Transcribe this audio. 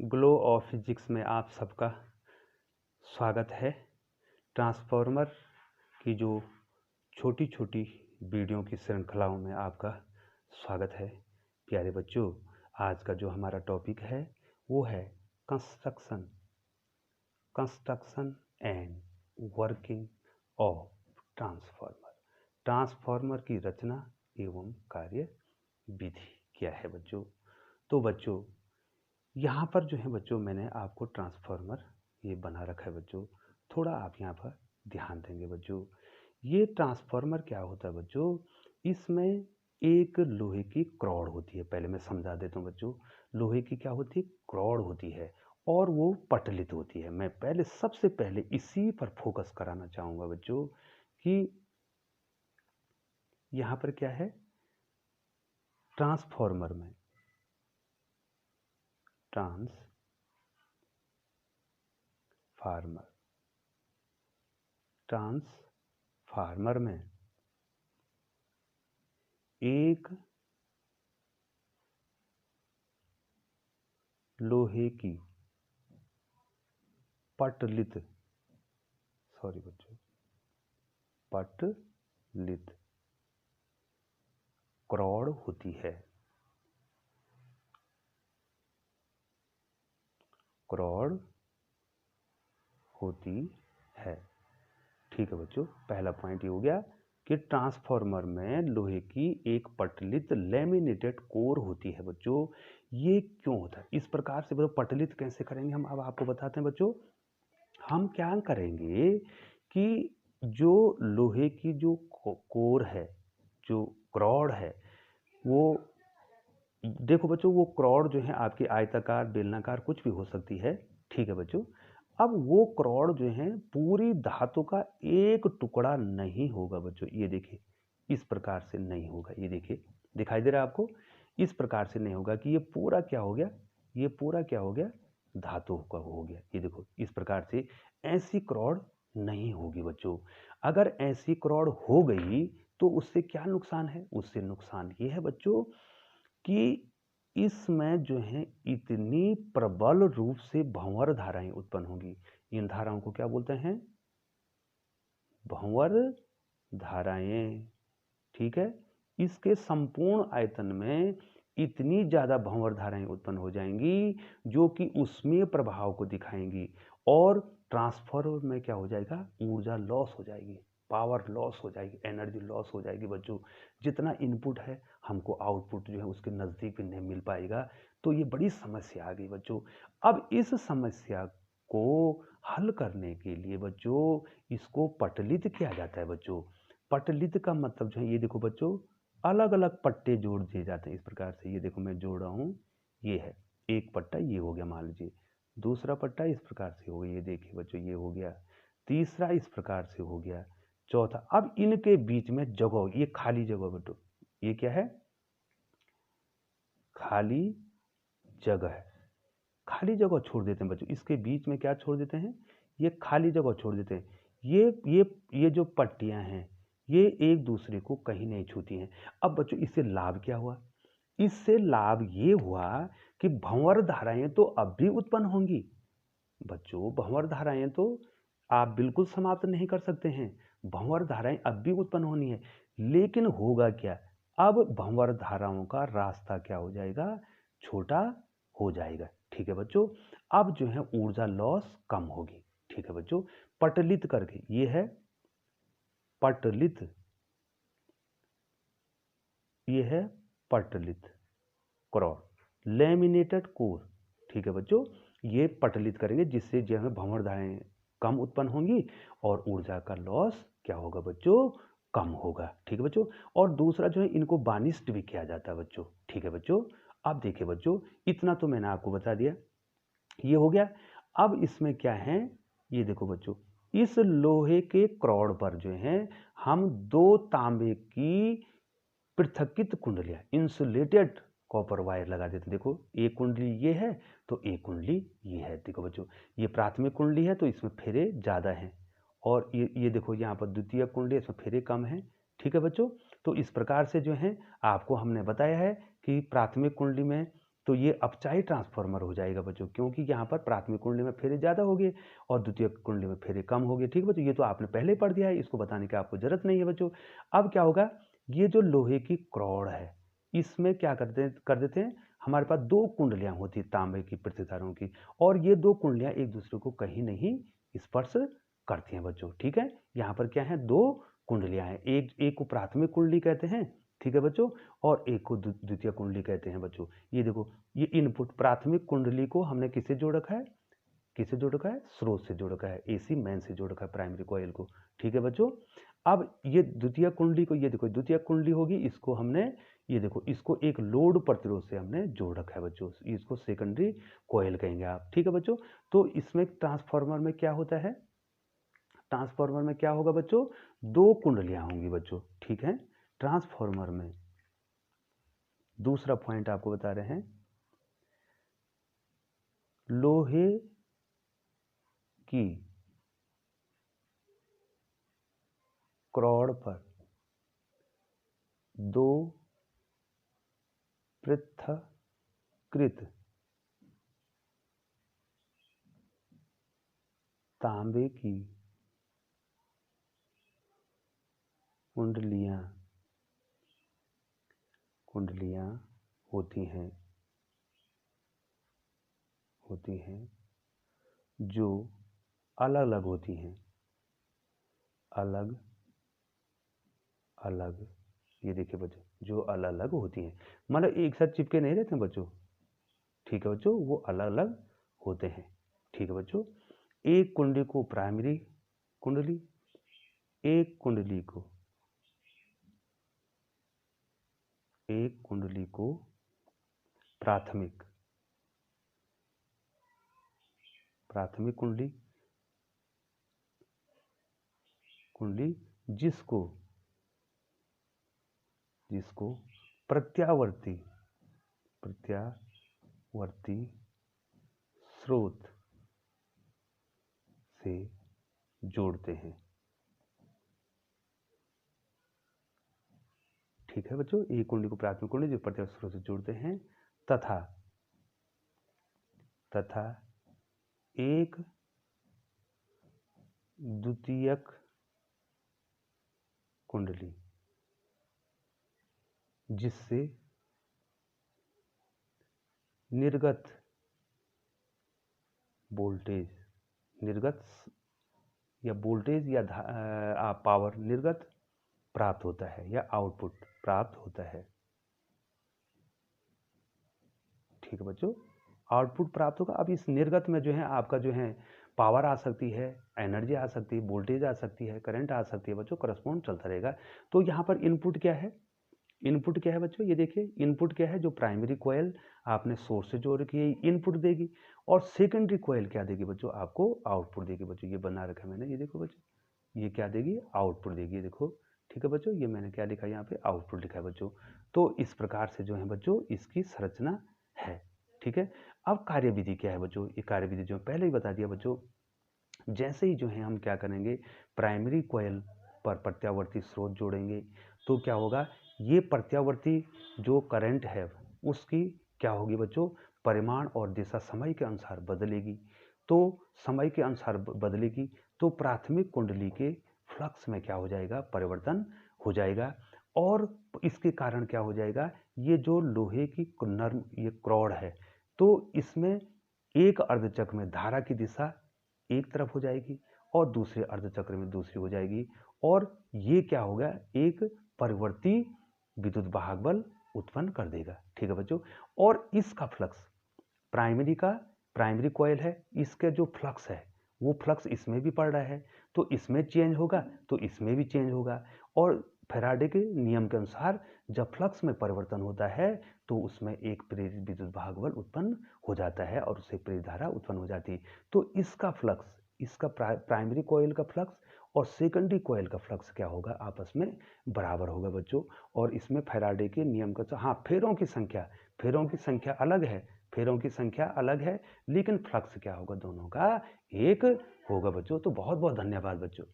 Glow of physics में आप सबका स्वागत है। ट्रांसफॉर्मर की जो छोटी छोटी वीडियो की श्रृंखलाओं में आपका स्वागत है। प्यारे बच्चों, आज का जो हमारा टॉपिक है वो है construction and working of transformer. Transformer की रचना एवं कार्य विधि क्या है बच्चों। तो बच्चों, यहाँ पर जो है बच्चों, मैंने आपको ट्रांसफॉर्मर ये बना रखा है बच्चों। थोड़ा आप यहाँ पर ध्यान देंगे बच्चों। ये ट्रांसफॉर्मर क्या होता है बच्चों, इसमें एक लोहे की रॉड होती है। पहले मैं समझा देता हूँ बच्चों, लोहे की क्या होती है, रॉड होती है और वो पटलित होती है। मैं पहले सबसे पहले इसी पर फोकस कराना चाहूँगा बच्चों कि यहाँ पर क्या है, ट्रांसफॉर्मर में ट्रांसफार्मर में एक लोहे की पटलित रॉड होती है। रॉड होती है, ठीक है बच्चों। पहला पॉइंट ये हो गया कि ट्रांसफॉर्मर में लोहे की एक पटलित लैमिनेटेड कोर होती है बच्चों। ये क्यों होता है इस प्रकार से बच्चों, पटलित कैसे करेंगे हम अब आपको बताते हैं बच्चों। हम क्या करेंगे कि जो लोहे की जो कोर है, जो रॉड है, वो देखो बच्चों, वो रॉड जो है आपकी आयताकार बेलनाकार कुछ भी हो सकती है, ठीक है बच्चों। अब वो रॉड जो है पूरी धातु का एक टुकड़ा नहीं होगा बच्चों। ये देखिए, इस प्रकार से नहीं होगा। ये देखिए, दिखाई दे रहा है आपको, इस प्रकार से नहीं होगा कि ये पूरा क्या हो गया, ये पूरा क्या हो गया, धातु का हो गया। ये देखो, इस प्रकार से ऐसी रॉड नहीं होगी बच्चों। अगर ऐसी रॉड हो गई तो उससे क्या नुकसान है, उससे नुकसान ये है बच्चों कि इसमें जो है इतनी प्रबल रूप से भंवर धाराएं उत्पन्न होंगी। इन धाराओं को क्या बोलते हैं, भंवर धाराएं, ठीक है। इसके संपूर्ण आयतन में इतनी ज्यादा भंवर धाराएं उत्पन्न हो जाएंगी जो कि उसमें प्रभाव को दिखाएंगी और ट्रांसफार्मर में क्या हो जाएगा, ऊर्जा लॉस हो जाएगी, पावर लॉस हो जाएगी, एनर्जी लॉस हो जाएगी बच्चों। जितना इनपुट है हमको आउटपुट जो है उसके नज़दीक भी नहीं मिल पाएगा। तो ये बड़ी समस्या आ गई बच्चों। अब इस समस्या को हल करने के लिए बच्चों इसको पटलित किया जाता है बच्चों। पटलित का मतलब जो है, ये देखो बच्चों, अलग अलग पट्टे जोड़ दिए जाते हैं इस प्रकार से। ये देखो मैं जोड़ रहा हूँ, ये है एक पट्टा, ये हो गया मान लीजिए। दूसरा पट्टा इस प्रकार से हो गया, ये देखिए बच्चों, ये हो गया। तीसरा इस प्रकार से हो गया। चौथा, अब इनके बीच में जगह, ये खाली जगह बच्चों, ये क्या है, खाली जगह है। खाली जगह छोड़ देते हैं बच्चों, इसके बीच में क्या छोड़ देते हैं, ये खाली जगह छोड़ देते हैं। ये जो पट्टियां हैं ये एक दूसरे को कहीं नहीं छूती हैं। अब बच्चों इससे लाभ क्या हुआ, इससे लाभ ये हुआ कि भंवर धाराएं तो अब भी उत्पन्न होंगी बच्चों। भंवर धाराएं तो आप बिल्कुल समाप्त नहीं कर सकते हैं, भंवर धाराएं अब भी उत्पन्न होनी है। लेकिन होगा क्या, अब भंवर धाराओं का रास्ता क्या हो जाएगा, छोटा हो जाएगा, ठीक है बच्चों। अब जो है ऊर्जा लॉस कम होगी, ठीक है बच्चों। पटलित करके, ये है पटलित, ये है पटलित क्रॉस, लैमिनेटेड कोर, ठीक है बच्चों। ये पटलित करेंगे जिससे जो है भंवर धाराएं कम उत्पन्न होंगी और ऊर्जा का लॉस क्या होगा बच्चों, कम होगा, ठीक है बच्चों। और दूसरा जो है इनको बानिस्ट भी किया जाता है बच्चों, ठीक है बच्चों। अब देखिए बच्चों, इतना तो मैंने आपको बता दिया, ये हो गया। अब इसमें क्या है, ये देखो बच्चों, इस लोहे के क्रॉड पर जो है हम दो तांबे की पृथकित कुंडलियां, इंसुलेटेड कॉपर वायर लगा देते हैं। देखो एक कुंडली ये है तो एक कुंडली ये है। देखो बच्चों, ये प्राथमिक कुंडली है तो इसमें फेरे ज़्यादा हैं, और ये देखो यहाँ पर द्वितीय कुंडली, इसमें फेरे कम हैं, ठीक है बच्चों। तो इस प्रकार से जो है आपको हमने बताया है कि प्राथमिक कुंडली में तो ये अपचाई ट्रांसफार्मर हो जाएगा बच्चों, क्योंकि यहाँ पर प्राथमिक कुंडली में फेरे ज़्यादा हो गए और द्वितीयक कुंडली में फेरे कम हो गए। ठीक बच्चों, ये तो आपने पहले ही पढ़ दिया है, इसको बताने की आपको जरूरत नहीं है बच्चों। अब क्या होगा, ये जो लोहे की क्रॉड है इसमें क्या कर देते हैं, हमारे पास दो कुंडलियां होती है तांबे की प्रतिधाराओं की, और ये दो कुंडलियां एक दूसरे को कहीं नहीं स्पर्श करती हैं बच्चों। ठीक है, यहाँ पर क्या है, दो कुंडलियां हैं, एक को प्राथमिक कुंडली कहते हैं, ठीक है बच्चों, और एक को द्वितीय कुंडली कहते हैं बच्चों। ये देखो, ये इनपुट प्राथमिक कुंडली को हमने किससे जोड़ रखा है, किससे जोड़ रखा है, स्रोत से जोड़ रखा है, एसी मेन से जोड़ रखा है प्राइमरी कॉइल को। ठीक है बच्चों, अब ये द्वितीय कुंडली को, ये देखो द्वितीय कुंडली होगी, इसको हमने, ये देखो इसको एक लोड प्रतिरोध से हमने जोड़ रखा है बच्चों, इसको सेकेंडरी कॉइल कहेंगे आप। ठीक है बच्चों, तो इसमें ट्रांसफार्मर में क्या होता है, ट्रांसफार्मर में क्या होगा बच्चों, दो कुंडलियां होंगी बच्चों। ठीक है, ट्रांसफार्मर में दूसरा पॉइंट आपको बता रहे हैं, लोहे की क्रॉड पर दो पृथक्कृत तांबे की कुंडलियां होती हैं जो अलग अलग होती हैं, अलग अलग, ये देखिए बच्चों, जो अलग अलग होती हैं, मतलब एक साथ चिपके नहीं रहते हैं बच्चों। ठीक है बच्चों, वो अलग अलग होते हैं। ठीक है बच्चों, एक कुंडली को प्राइमरी कुंडली, एक कुंडली को प्राथमिक कुंडली, जिसको प्रत्यावर्ती स्रोत से जोड़ते हैं। ठीक है बच्चों, एक कुंडली को प्राथमिक कुंडली जो प्रत्यावर्ती स्रोत से जोड़ते हैं, तथा एक द्वितीयक कुंडली जिससे निर्गत वोल्टेज या पावर निर्गत प्राप्त होता है या आउटपुट प्राप्त होता है। ठीक है बच्चों, आउटपुट प्राप्त होगा। अब इस निर्गत में जो है आपका जो है पावर आ सकती है, एनर्जी आ सकती है, वोल्टेज आ सकती है, करंट आ सकती है बच्चों, करस्पॉन्ड चलता रहेगा। तो यहाँ पर इनपुट क्या है, इनपुट क्या है बच्चों, ये देखिए इनपुट क्या है, जो प्राइमरी कॉइल आपने सोर्स से जोड़ रखी है इनपुट देगी, और सेकेंडरी कॉइल क्या देगी बच्चों, आपको आउटपुट देगी बच्चों। ये बना रखा है मैंने, ये देखो बच्चों, ये क्या देगी, आउटपुट देगी, ये देखो। ठीक है बच्चों, ये मैंने क्या लिखा है यहाँ पे, आउटपुट लिखा है बच्चों। तो इस प्रकार से जो है बच्चों इसकी संरचना है। ठीक है, अब कार्यविधि क्या है बच्चों, ये कार्यविधि जो पहले ही बता दिया बच्चों। जैसे ही जो है हम क्या करेंगे, प्राइमरी कॉइल पर प्रत्यावर्ती स्रोत जोड़ेंगे, तो क्या होगा, ये प्रत्यावर्ती जो करंट है उसकी क्या होगी बच्चों, परिमाण और दिशा समय के अनुसार बदलेगी। तो समय के अनुसार बदलेगी तो प्राथमिक कुंडली के फ्लक्स में क्या हो जाएगा, परिवर्तन हो जाएगा, और इसके कारण क्या हो जाएगा, ये जो लोहे की नर्म ये क्रॉड है, तो इसमें एक अर्धचक्र में धारा की दिशा एक तरफ हो जाएगी और दूसरे अर्धचक्र में दूसरी हो जाएगी, और ये क्या होगा, एक परिवर्ती विद्युत वाहक बल उत्पन्न कर देगा। ठीक है बच्चों, और इसका फ्लक्स प्राइमरी कॉइल है, इसका जो फ्लक्स है वो फ्लक्स इसमें भी पड़ रहा है, तो इसमें चेंज होगा तो इसमें भी चेंज होगा, और फैराडे के नियम के अनुसार जब फ्लक्स में परिवर्तन होता है तो उसमें एक प्रेरित विद्युत वाहक बल उत्पन्न हो जाता है और उससे प्रेरित धारा उत्पन्न हो जाती है। तो इसका फ्लक्स, इसका प्राइमरी कॉइल का फ्लक्स और सेकेंडरी कॉइल का फ्लक्स क्या होगा, आपस में बराबर होगा बच्चों। और इसमें फैराडे के नियम का, हाँ फेरों की संख्या अलग है, लेकिन फ्लक्स क्या होगा, दोनों का एक होगा बच्चों। तो बहुत बहुत धन्यवाद बच्चों।